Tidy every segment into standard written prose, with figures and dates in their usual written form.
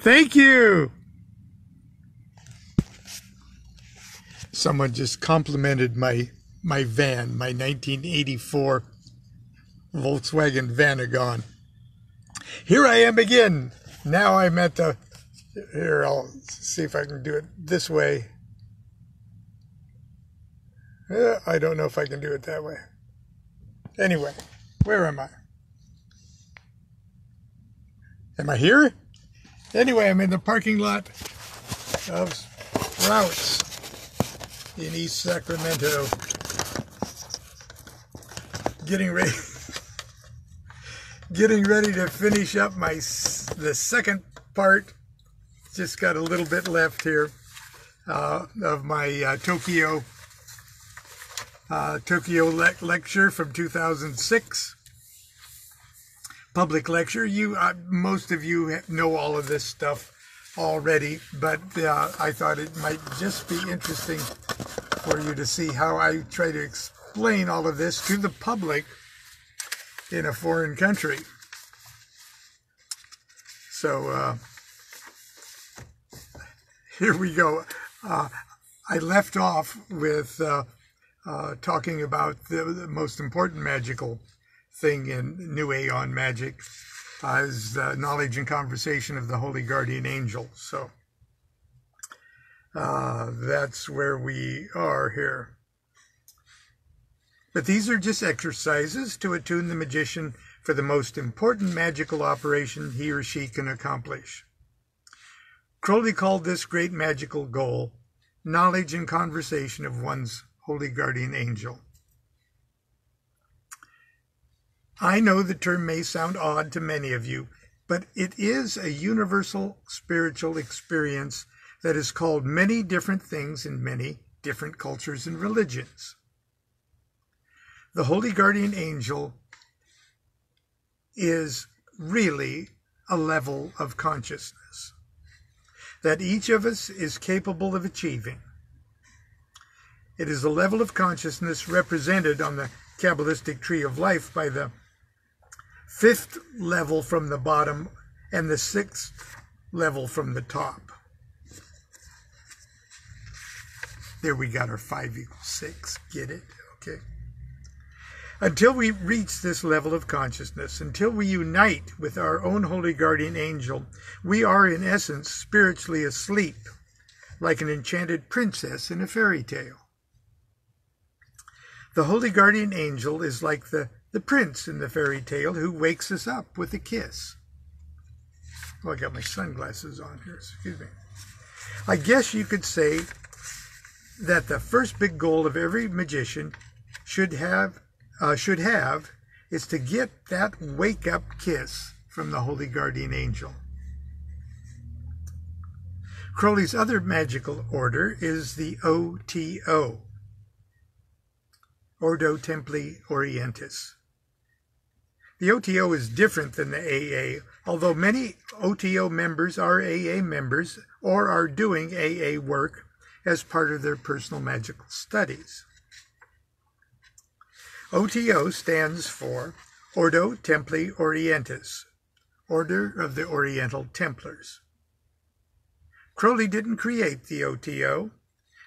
Thank you. Someone just complimented my van, my 1984 Volkswagen Vanagon. Here I am again. Now I'm at the, here, I'll see if I can do it this way. I don't know if I can do it that way. Anyway, where am I? Am I here? Anyway, I'm in the parking lot of Sprouts in East Sacramento. Getting ready to finish up the second part. Just got a little bit left here of my Tokyo lecture from 2006. Public lecture. Most of you know all of this stuff already, but I thought it might just be interesting for you to see how I try to explain all of this to the public in a foreign country. So here we go. I left off with talking about the most important magical thing in New Aeon Magic is the knowledge and conversation of the Holy Guardian Angel. So that's where we are here. But these are just exercises to attune the magician for the most important magical operation he or she can accomplish. Crowley called this great magical goal knowledge and conversation of one's Holy Guardian Angel. I know the term may sound odd to many of you, but it is a universal spiritual experience that is called many different things in many different cultures and religions. The Holy Guardian Angel is really a level of consciousness that each of us is capable of achieving. It is a level of consciousness represented on the Kabbalistic tree of life by the 5th level from the bottom and the 6th level from the top. There we got our 5 = 6. Get it? Okay. Until we reach this level of consciousness, until we unite with our own Holy Guardian Angel, we are in essence spiritually asleep, like an enchanted princess in a fairy tale. The Holy Guardian Angel is like the prince in the fairy tale who wakes us up with a kiss. Oh, I got my sunglasses on here, excuse me. I guess you could say that the first big goal of every magician should have is to get that wake-up kiss from the Holy Guardian Angel. Crowley's other magical order is the OTO, Ordo Templi Orientis. The OTO is different than the AA, although many OTO members are AA members or are doing AA work as part of their personal magical studies. OTO stands for Ordo Templi Orientis, Order of the Oriental Templars. Crowley didn't create the OTO.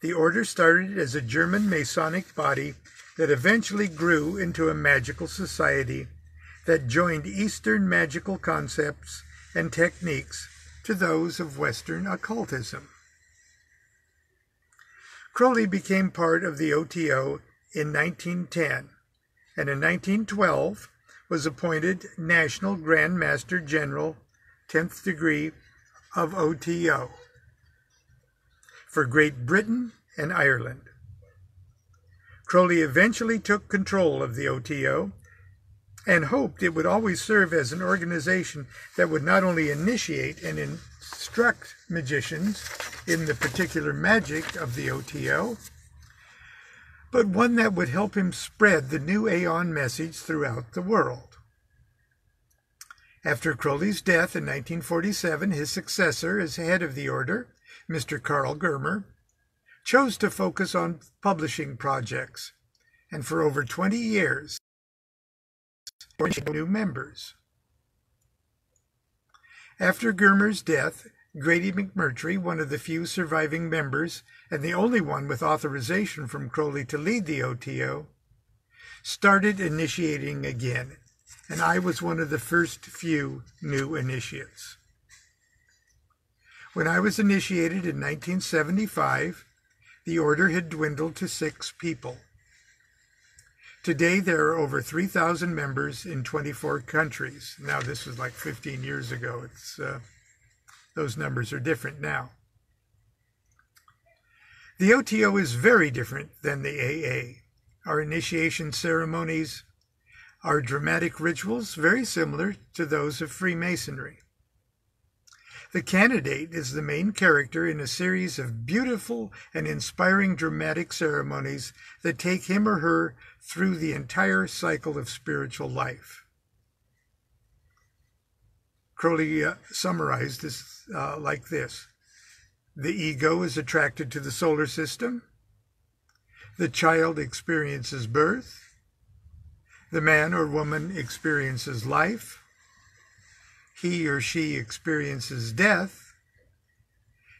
The order started as a German Masonic body that eventually grew into a magical society that joined Eastern magical concepts and techniques to those of Western occultism. Crowley became part of the OTO in 1910, and in 1912 was appointed National Grand Master General, 10th degree of OTO, for Great Britain and Ireland. Crowley eventually took control of the OTO and hoped it would always serve as an organization that would not only initiate and instruct magicians in the particular magic of the OTO, but one that would help him spread the New Aeon message throughout the world. After Crowley's death in 1947, his successor as head of the order, Mr. Carl Germer, chose to focus on publishing projects, and for over 20 years, new members. After Germer's death, Grady McMurtry, one of the few surviving members and the only one with authorization from Crowley to lead the OTO, started initiating again, and I was one of the first few new initiates. When I was initiated in 1975, the order had dwindled to 6 people. Today, there are over 3,000 members in 24 countries. Now, this was like 15 years ago. Those numbers are different now. The OTO is very different than the AA. Our initiation ceremonies are dramatic rituals very similar to those of Freemasonry. The candidate is the main character in a series of beautiful and inspiring dramatic ceremonies that take him or her through the entire cycle of spiritual life. Crowley summarized this like this. The ego is attracted to the solar system. The child experiences birth. The man or woman experiences life. He or she experiences death.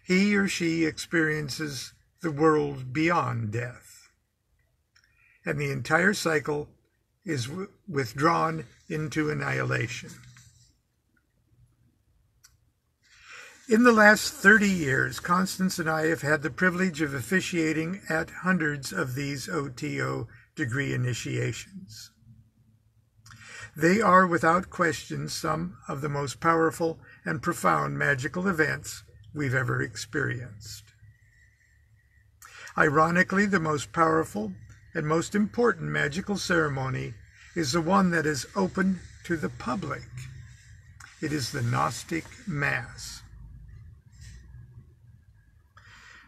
He or she experiences the world beyond death. And the entire cycle is withdrawn into annihilation. In the last 30 years, Constance and I have had the privilege of officiating at hundreds of these OTO degree initiations. They are, without question, some of the most powerful and profound magical events we've ever experienced. Ironically, the most powerful and most important magical ceremony is the one that is open to the public. It is the Gnostic Mass.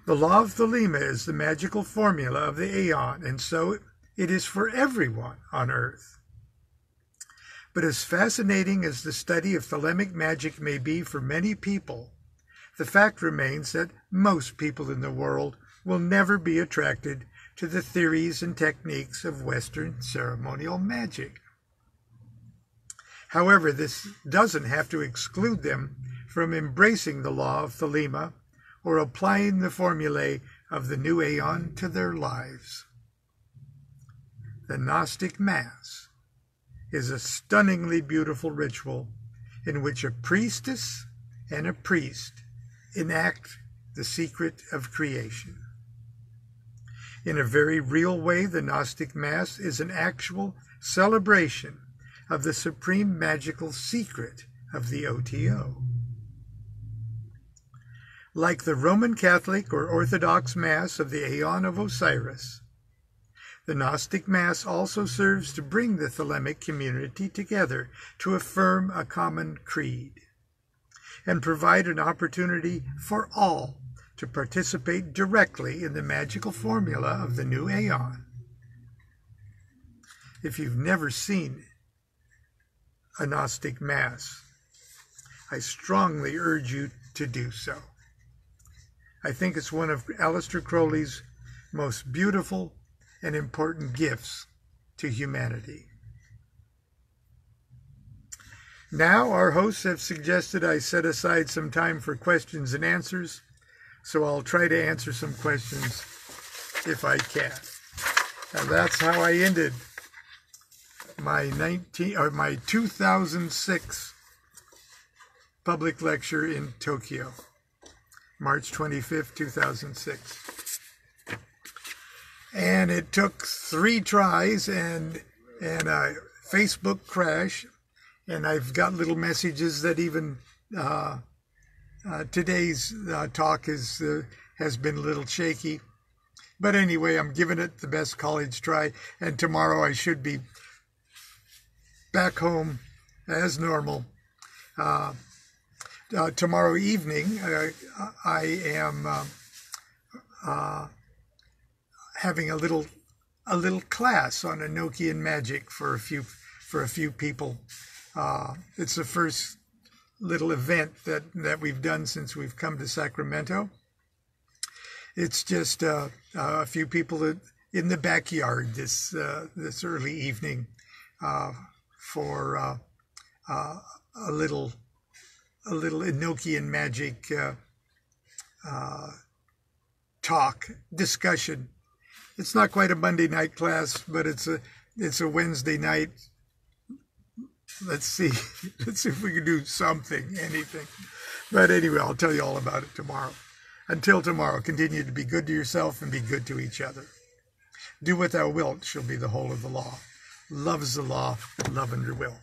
The law of Thelema is the magical formula of the Aeon, and so it is for everyone on earth. But as fascinating as the study of Thelemic magic may be for many people, the fact remains that most people in the world will never be attracted to the theories and techniques of Western ceremonial magic. However, this doesn't have to exclude them from embracing the law of Thelema or applying the formulae of the new Aeon to their lives. The Gnostic Mass is a stunningly beautiful ritual in which a priestess and a priest enact the secret of creation. In a very real way, the Gnostic Mass is an actual celebration of the supreme magical secret of the OTO. Like the Roman Catholic or Orthodox Mass of the Aeon of Osiris, the Gnostic Mass also serves to bring the Thelemic community together to affirm a common creed and provide an opportunity for all to participate directly in the magical formula of the new Aeon. If you've never seen a Gnostic Mass, I strongly urge you to do so. I think it's one of Aleister Crowley's most beautiful and important gifts to humanity. Now, our hosts have suggested I set aside some time for questions and answers, so I'll try to answer some questions if I can. And that's how I ended my 2006 public lecture in Tokyo, March 25th, 2006. And it took 3 tries and a Facebook crash, and I've got little messages that even today's talk has been a little shaky. But anyway, I'm giving it the best college try, and tomorrow I should be back home as normal. Tomorrow evening, I am having a little class on Enochian magic for a few people. It's the first little event that we've done since we've come to Sacramento. It's just a few people in the backyard this early evening for a little little Enochian magic talk, discussion. It's not quite a Monday night class, but it's a Wednesday night. Let's see. Let's see if we can do something, anything. But anyway, I'll tell you all about it tomorrow. Until tomorrow, continue to be good to yourself and be good to each other. Do what thou wilt shall be the whole of the law. Love's the law, love under will.